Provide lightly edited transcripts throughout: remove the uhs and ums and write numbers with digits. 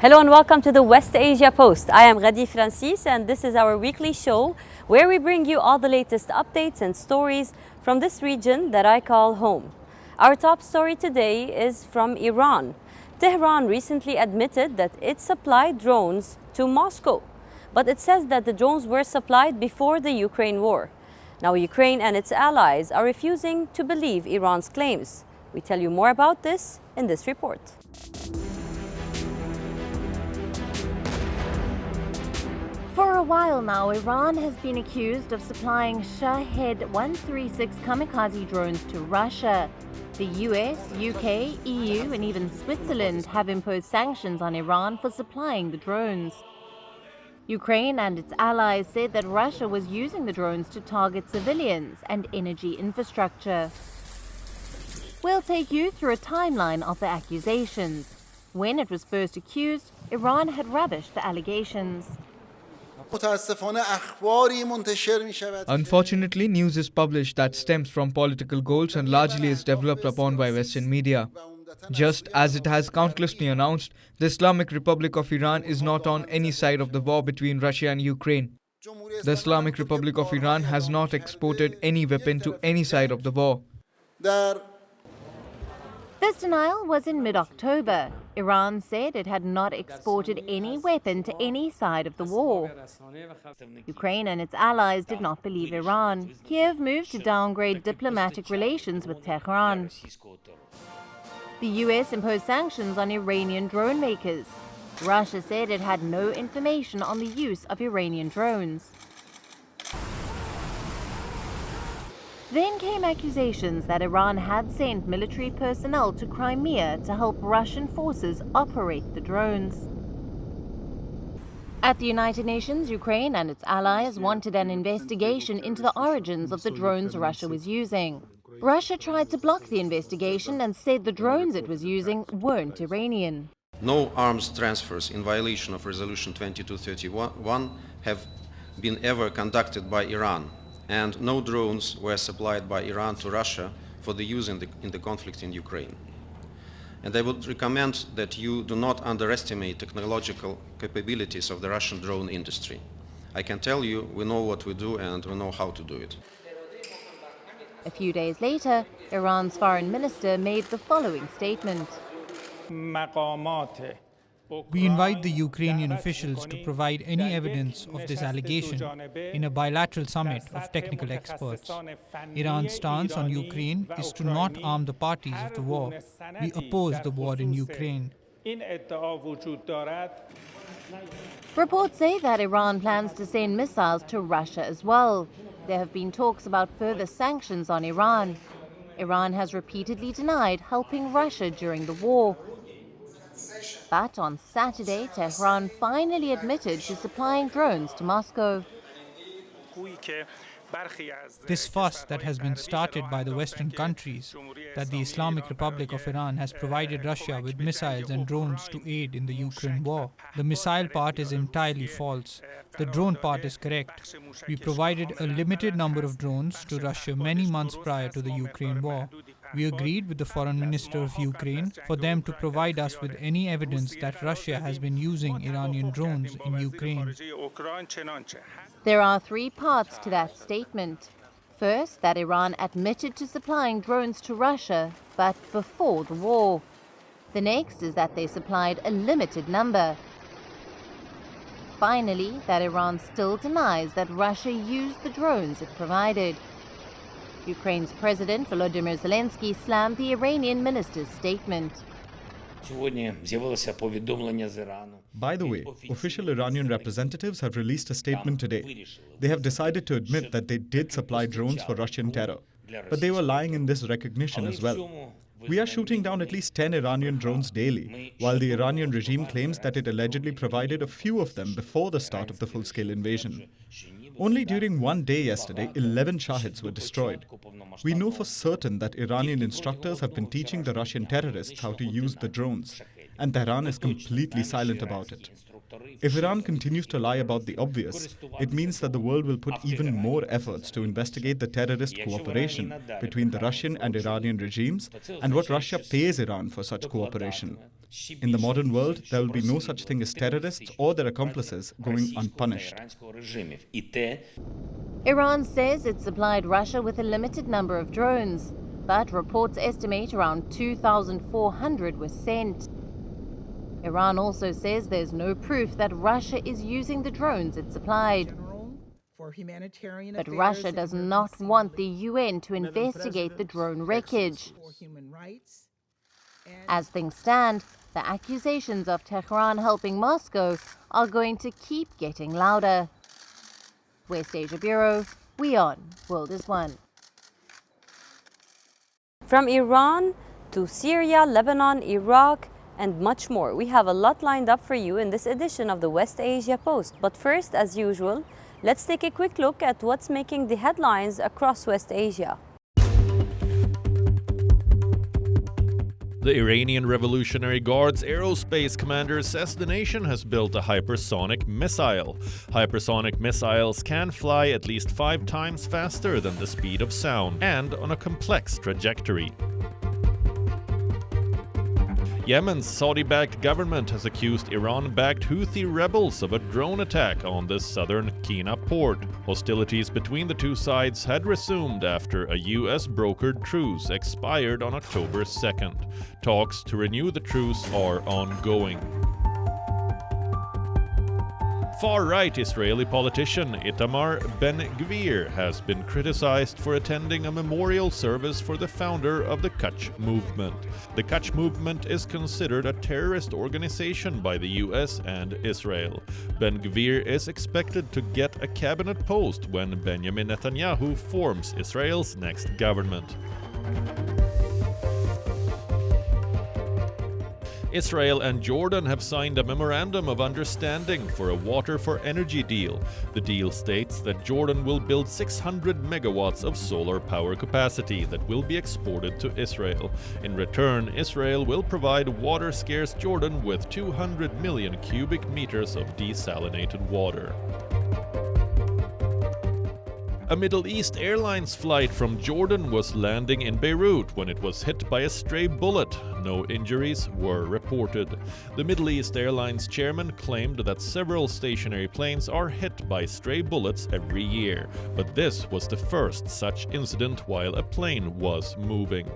Hello and welcome to the West Asia Post. I am Ghadi Francis and this is our weekly show where we bring you all the latest updates and stories from this region that I call home. Our top story today is from Iran. Tehran recently admitted that it supplied drones to Moscow, but it says that the drones were supplied before the Ukraine war. Now Ukraine and its allies are refusing to believe Iran's claims. We tell you more about this in this report. For a while now, Iran has been accused of supplying Shahed 136 kamikaze drones to Russia. The US, UK, EU and even Switzerland have imposed sanctions on Iran for supplying the drones. Ukraine and its allies said that Russia was using the drones to target civilians and energy infrastructure. We'll take you through a timeline of the accusations. When it was first accused, Iran had rubbished the allegations. Unfortunately, news is published that stems from political goals and largely is developed upon by Western media. Just as it has countlessly announced, the Islamic Republic of Iran is not on any side of the war between Russia and Ukraine. The Islamic Republic of Iran has not exported any weapon to any side of the war. This denial was in mid-October. Iran said it had not exported any weapon to any side of the war. Ukraine and its allies did not believe Iran. Kiev moved to downgrade diplomatic relations with Tehran. The US imposed sanctions on Iranian drone makers. Russia said it had no information on the use of Iranian drones. Then came accusations that Iran had sent military personnel to Crimea to help Russian forces operate the drones. At the United Nations, Ukraine and its allies wanted an investigation into the origins of the drones Russia was using. Russia tried to block the investigation and said the drones it was using weren't Iranian. No arms transfers in violation of Resolution 2231 have been ever conducted by Iran, and no drones were supplied by Iran to Russia for the use in the conflict in Ukraine. And I would recommend that you do not underestimate technological capabilities of the Russian drone industry. I can tell you, we know what we do and we know how to do it. A few days later, Iran's foreign minister made the following statement. We invite the Ukrainian officials to provide any evidence of this allegation in a bilateral summit of technical experts. Iran's stance on Ukraine is to not arm the parties of the war. We oppose the war in Ukraine. Reports say that Iran plans to send missiles to Russia as well. There have been talks about further sanctions on Iran. Iran has repeatedly denied helping Russia during the war. But on Saturday, Tehran finally admitted to supplying drones to Moscow. This fuss that has been started by the Western countries, that the Islamic Republic of Iran has provided Russia with missiles and drones to aid in the Ukraine war. The missile part is entirely false. The drone part is correct. We provided a limited number of drones to Russia many months prior to the Ukraine war. We agreed with the Foreign Minister of Ukraine for them to provide us with any evidence that Russia has been using Iranian drones in Ukraine. There are three parts to that statement. First, that Iran admitted to supplying drones to Russia, but before the war. The next is that they supplied a limited number. Finally, that Iran still denies that Russia used the drones it provided. Ukraine's President Volodymyr Zelensky slammed the Iranian minister's statement. By the way, official Iranian representatives have released a statement today. They have decided to admit that they did supply drones for Russian terror, but they were lying in this recognition as well. We are shooting down at least 10 Iranian drones daily, while the Iranian regime claims that it allegedly provided a few of them before the start of the full-scale invasion. Only during one day yesterday, 11 Shaheds were destroyed. We know for certain that Iranian instructors have been teaching the Russian terrorists how to use the drones, and Tehran is completely silent about it. If Iran continues to lie about the obvious, it means that the world will put even more efforts to investigate the terrorist cooperation between the Russian and Iranian regimes and what Russia pays Iran for such cooperation. In the modern world, there will be no such thing as terrorists or their accomplices going unpunished. Iran says it supplied Russia with a limited number of drones, but reports estimate around 2,400 were sent. Iran also says there's no proof that Russia is using the drones it supplied. But Russia does not want the UN to investigate the drone wreckage. As things stand, the accusations of Tehran helping Moscow are going to keep getting louder. West Asia Bureau, WION, World is One. From Iran to Syria, Lebanon, Iraq, and much more. We have a lot lined up for you in this edition of the West Asia Post. But first, as usual, let's take a quick look at what's making the headlines across West Asia. The Iranian Revolutionary Guard's aerospace commander says the nation has built a hypersonic missile. Hypersonic missiles can fly at least 5 times faster than the speed of sound and on a complex trajectory. Yemen's Saudi-backed government has accused Iran-backed Houthi rebels of a drone attack on the southern Qina port. Hostilities between the two sides had resumed after a US-brokered truce expired on October 2nd. Talks to renew the truce are ongoing. Far-right Israeli politician Itamar Ben-Gvir has been criticized for attending a memorial service for the founder of the Kutch movement. The Kutch movement is considered a terrorist organization by the US and Israel. Ben-Gvir is expected to get a cabinet post when Benjamin Netanyahu forms Israel's next government. Israel and Jordan have signed a memorandum of understanding for a water for energy deal. The deal states that Jordan will build 600 megawatts of solar power capacity that will be exported to Israel. In return, Israel will provide water-scarce Jordan with 200 million cubic meters of desalinated water. A Middle East Airlines flight from Jordan was landing in Beirut when it was hit by a stray bullet. No injuries were reported. The Middle East Airlines chairman claimed that several stationary planes are hit by stray bullets every year, but this was the first such incident while a plane was moving.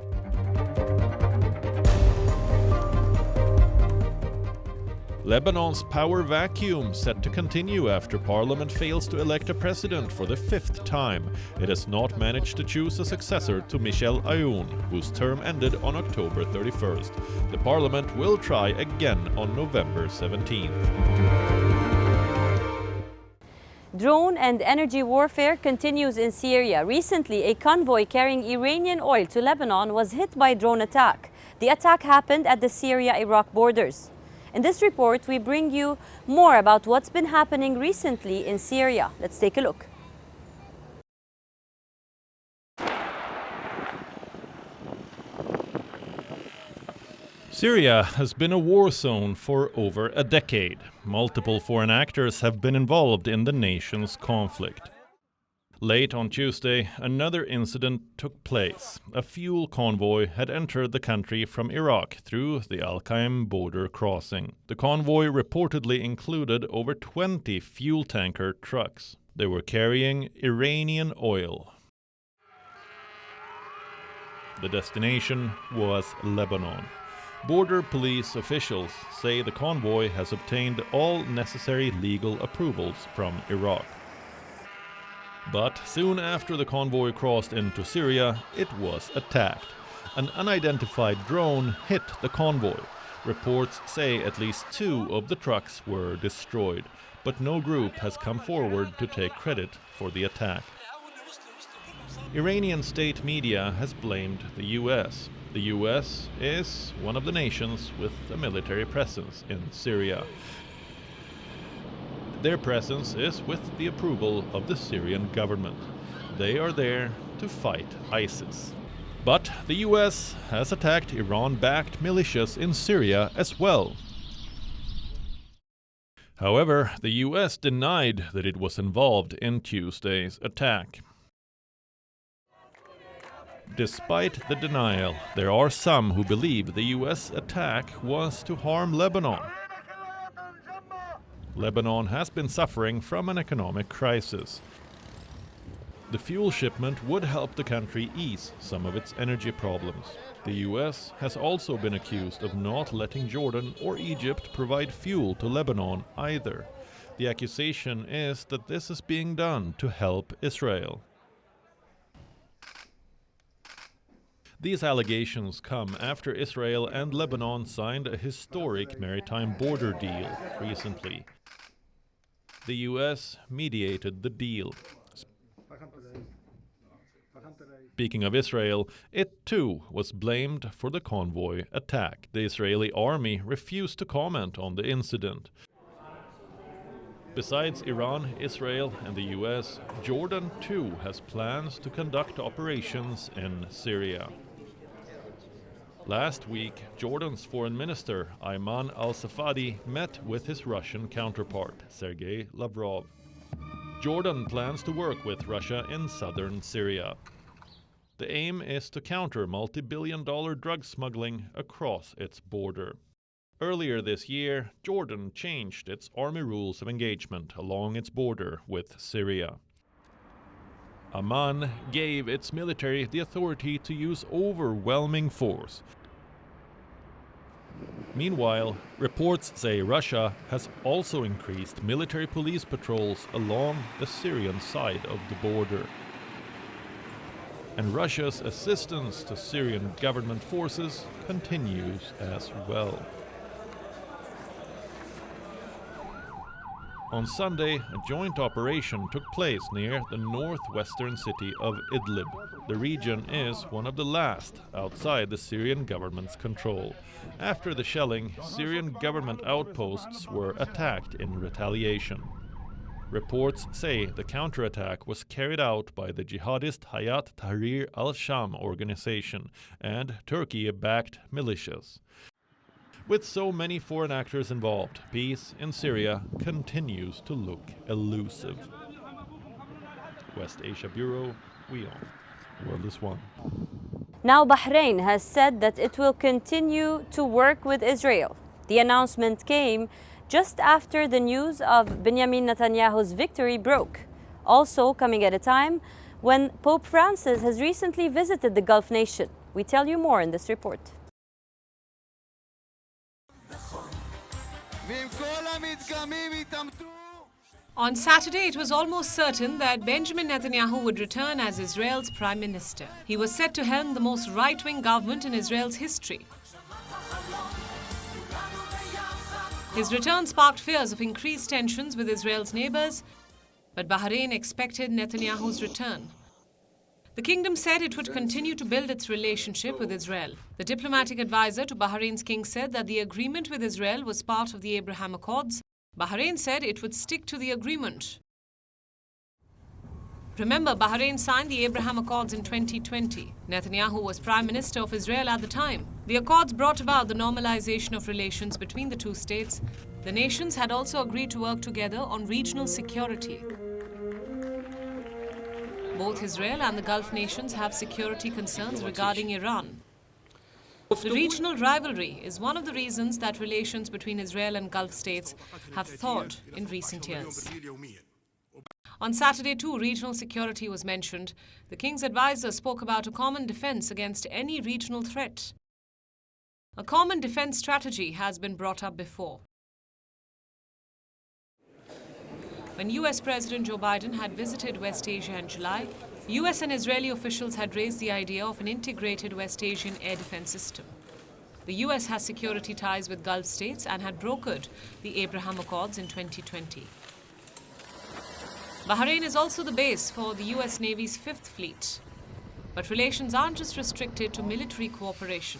Lebanon's power vacuum set to continue after parliament fails to elect a president for the 5th time. It has not managed to choose a successor to Michel Aoun, whose term ended on October 31st. The parliament will try again on November 17th. Drone and energy warfare continues in Syria. Recently, a convoy carrying Iranian oil to Lebanon was hit by a drone attack. The attack happened at the Syria-Iraq borders. In this report, we bring you more about what's been happening recently in Syria. Let's take a look. Syria has been a war zone for over a decade. Multiple foreign actors have been involved in the nation's conflict. Late on Tuesday, another incident took place. A fuel convoy had entered the country from Iraq through the Al-Qaim border crossing. The convoy reportedly included over 20 fuel tanker trucks. They were carrying Iranian oil. The destination was Lebanon. Border police officials say the convoy has obtained all necessary legal approvals from Iraq. But soon after the convoy crossed into Syria, it was attacked. An unidentified drone hit the convoy. Reports say at least 2 of the trucks were destroyed, but no group has come forward to take credit for the attack. Iranian state media has blamed the US. The US is one of the nations with a military presence in Syria. Their presence is with the approval of the Syrian government. They are there to fight ISIS. But the US has attacked Iran-backed militias in Syria as well. However, the US denied that it was involved in Tuesday's attack. Despite the denial, there are some who believe the US attack was to harm Lebanon. Lebanon has been suffering from an economic crisis. The fuel shipment would help the country ease some of its energy problems. The US has also been accused of not letting Jordan or Egypt provide fuel to Lebanon either. The accusation is that this is being done to help Israel. These allegations come after Israel and Lebanon signed a historic maritime border deal recently. The US mediated the deal. Speaking of Israel, it too was blamed for the convoy attack. The Israeli army refused to comment on the incident. Besides Iran, Israel and the US, Jordan too has plans to conduct operations in Syria. Last week, Jordan's foreign minister, Ayman al-Safadi, met with his Russian counterpart, Sergei Lavrov. Jordan plans to work with Russia in southern Syria. The aim is to counter multi-billion-dollar drug smuggling across its border. Earlier this year, Jordan changed its army rules of engagement along its border with Syria. Amman gave its military the authority to use overwhelming force. Meanwhile, reports say Russia has also increased military police patrols along the Syrian side of the border. And Russia's assistance to Syrian government forces continues as well. On Sunday, a joint operation took place near the northwestern city of Idlib. The region is one of the last outside the Syrian government's control. After the shelling, Syrian government outposts were attacked in retaliation. Reports say the counterattack was carried out by the jihadist Hayat Tahrir al-Sham organization and Turkey-backed militias. With so many foreign actors involved, peace in Syria continues to look elusive. West Asia Bureau, WION. The World is One. Now Bahrain has said that it will continue to work with Israel. The announcement came just after the news of Benjamin Netanyahu's victory broke. Also coming at a time when Pope Francis has recently visited the Gulf nation. We tell you more in this report. On Saturday, it was almost certain that Benjamin Netanyahu would return as Israel's prime minister. He was set to helm the most right-wing government in Israel's history. His return sparked fears of increased tensions with Israel's neighbors, but Bahrain expected Netanyahu's return. The kingdom said it would continue to build its relationship with Israel. The diplomatic advisor to Bahrain's king said that the agreement with Israel was part of the Abraham Accords. Bahrain said it would stick to the agreement. Remember, Bahrain signed the Abraham Accords in 2020. Netanyahu was Prime Minister of Israel at the time. The Accords brought about the normalization of relations between the two states. The nations had also agreed to work together on regional security. Both Israel and the Gulf nations have security concerns regarding Iran. The regional rivalry is one of the reasons that relations between Israel and Gulf states have thawed in recent years. On Saturday too, regional security was mentioned. The king's advisor spoke about a common defense against any regional threat. A common defense strategy has been brought up before. When US President Joe Biden had visited West Asia in July, US and Israeli officials had raised the idea of an integrated West Asian air defense system. The US has security ties with Gulf states and had brokered the Abraham Accords in 2020. Bahrain is also the base for the US Navy's 5th Fleet. But relations aren't just restricted to military cooperation.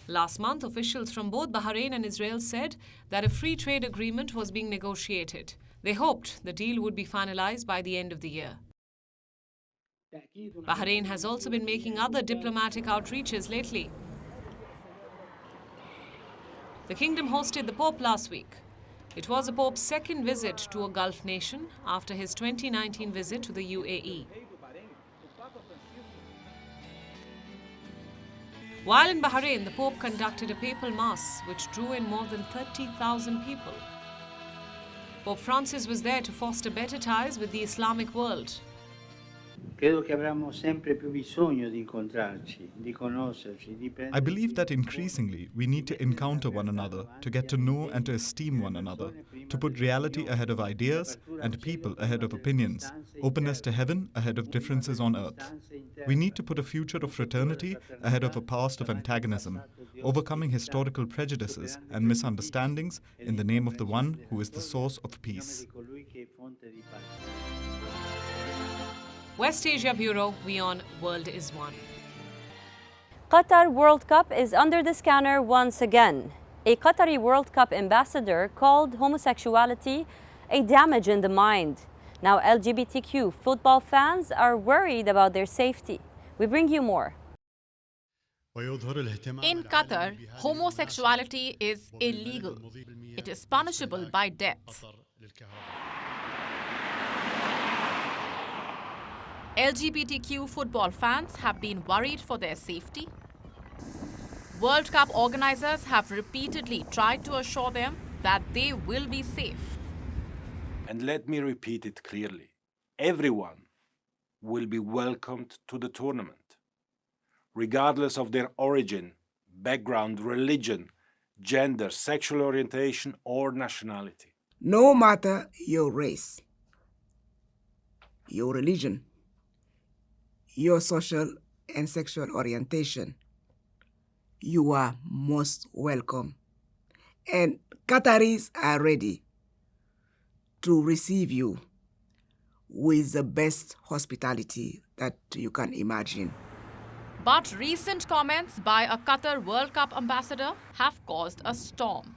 Last month, officials from both Bahrain and Israel said that a free trade agreement was being negotiated. They hoped the deal would be finalized by the end of the year. Bahrain has also been making other diplomatic outreaches lately. The kingdom hosted the Pope last week. It was the Pope's second visit to a Gulf nation after his 2019 visit to the UAE. While in Bahrain, the Pope conducted a papal mass which drew in more than 30,000 people. Pope Francis was there to foster better ties with the Islamic world. I believe that increasingly we need to encounter one another, to get to know and to esteem one another, to put reality ahead of ideas and people ahead of opinions, openness to heaven ahead of differences on earth. We need to put a future of fraternity ahead of a past of antagonism, overcoming historical prejudices and misunderstandings in the name of the one who is the source of peace. West Asia Bureau, WION World is One. Qatar World Cup is under the scanner once again. A Qatari World Cup ambassador called homosexuality a damage in the mind. Now LGBTQ football fans are worried about their safety. We bring you more. In Qatar, homosexuality is illegal. It is punishable by death. LGBTQ football fans have been worried for their safety. World Cup organizers have repeatedly tried to assure them that they will be safe. And let me repeat it clearly. Everyone will be welcomed to the tournament, regardless of their origin, background, religion, gender, sexual orientation, or nationality. No matter your race, your religion, your social and sexual orientation, you are most welcome. And Qataris are ready to receive you with the best hospitality that you can imagine. But recent comments by a Qatar World Cup ambassador have caused a storm.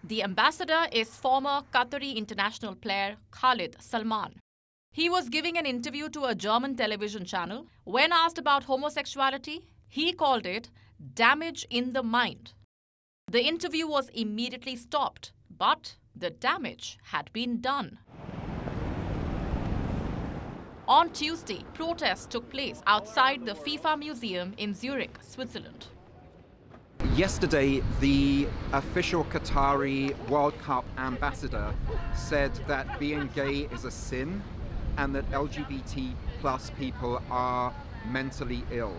The ambassador is former Qatari international player Khalid Salman. He was giving an interview to a German television channel. When asked about homosexuality, he called it damage in the mind. The interview was immediately stopped, but the damage had been done. On Tuesday, protests took place outside the FIFA Museum in Zurich, Switzerland. Yesterday, the official Qatari World Cup ambassador said that being gay is a sin and that LGBT plus people are mentally ill.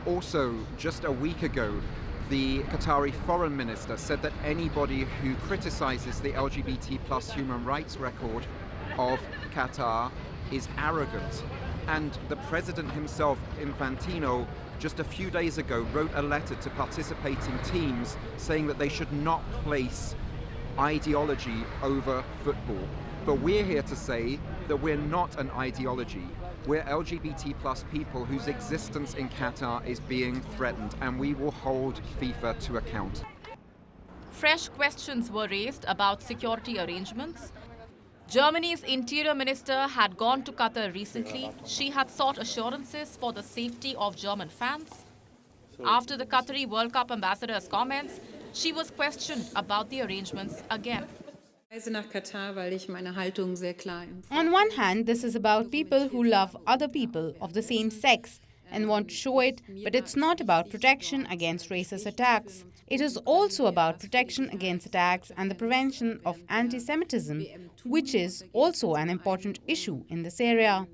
Also, just a week ago, the Qatari foreign minister said that anybody who criticizes the LGBT plus human rights record of Qatar is arrogant. And the president himself, Infantino, just a few days ago wrote a letter to participating teams saying that they should not place ideology over football. But we're here to say that we're not an ideology. We're LGBT plus people whose existence in Qatar is being threatened, and we will hold FIFA to account. Fresh questions were raised about security arrangements. Germany's interior minister had gone to Qatar recently. She had sought assurances for the safety of German fans. After the Qatari World Cup ambassador's comments, she was questioned about the arrangements again. On one hand, this is about people who love other people of the same sex and want to show it, but it's not about protection against racist attacks. It is also about protection against attacks and the prevention of anti-Semitism, which is also an important issue in this area.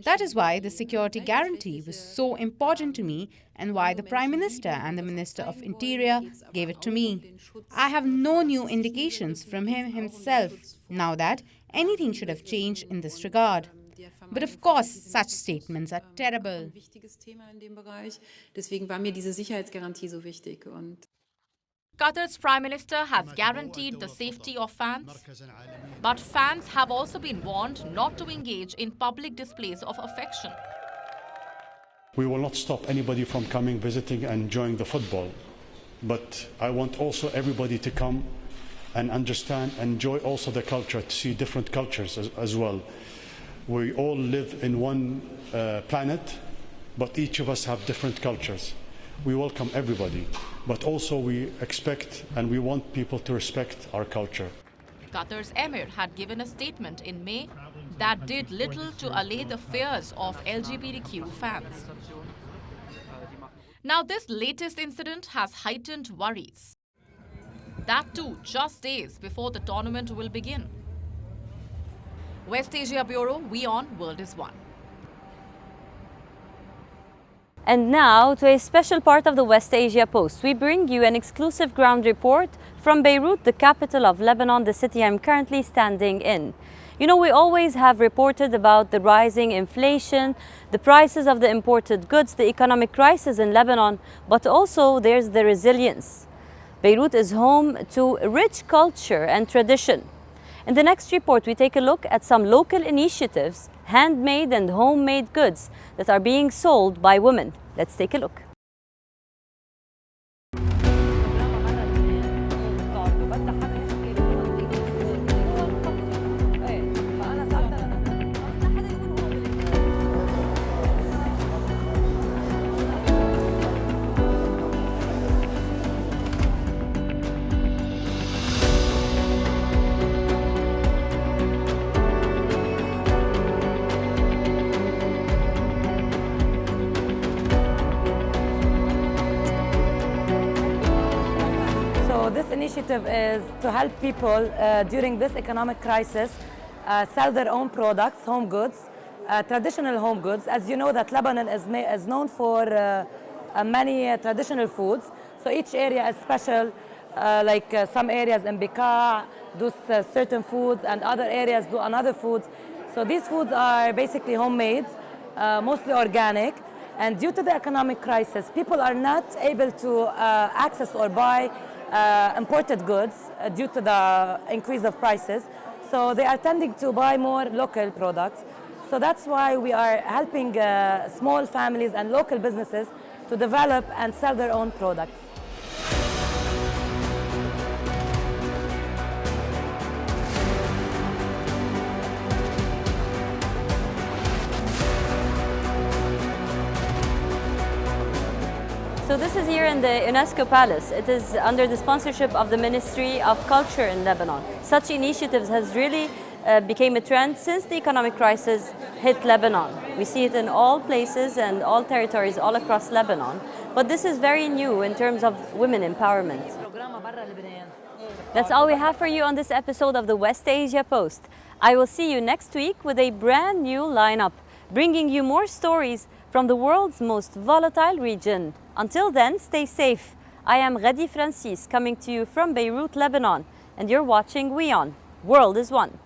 That is why the security guarantee was so important to me and why the Prime Minister and the Minister of Interior gave it to me. I have no new indications from him himself now that anything should have changed in this regard. But of course, such statements are terrible. Qatar's Prime Minister has guaranteed the safety of fans, but fans have also been warned not to engage in public displays of affection. We will not stop anybody from coming, visiting and enjoying the football, but I want also everybody to come and understand and enjoy also the culture, to see different cultures as well. We all live in one planet, but each of us have different cultures. We welcome everybody, but also we expect and we want people to respect our culture. Qatar's emir had given a statement in May that did little to allay the fears of LGBTQ fans. Now, this latest incident has heightened worries. That too, just days before the tournament will begin. West Asia Bureau, WION World is One. And now to a special part of the West Asia Post. We bring you an exclusive ground report from Beirut, the capital of Lebanon, the city I'm currently standing in. You know, we always have reported about the rising inflation, the prices of the imported goods, the economic crisis in Lebanon, but also there's the resilience. Beirut is home to rich culture and tradition. In the next report, we take a look at some local initiatives, handmade and homemade goods that are being sold by women. Let's take a look. This initiative is to help people during this economic crisis sell their own products, home goods, traditional home goods. As you know, that Lebanon is known for many traditional foods. So each area is special, like some areas in Bekaa do certain foods and other areas do another foods. So these foods are basically homemade, mostly organic. And due to the economic crisis, people are not able to access or buy imported goods due to the increase of prices. So they are tending to buy more local products. So that's why we are helping small families and local businesses to develop and sell their own products. So this is here in the UNESCO Palace. It is under the sponsorship of the Ministry of Culture in Lebanon. Such initiatives has really became a trend since the economic crisis hit Lebanon. We see it in all places and all territories all across Lebanon. But this is very new in terms of women empowerment. That's all we have for you on this episode of the West Asia Post. I will see you next week with a brand new lineup, bringing you more stories from the world's most volatile region. Until then, stay safe. I am Ghadi Francis, coming to you from Beirut, Lebanon, and you're watching WION. World is One.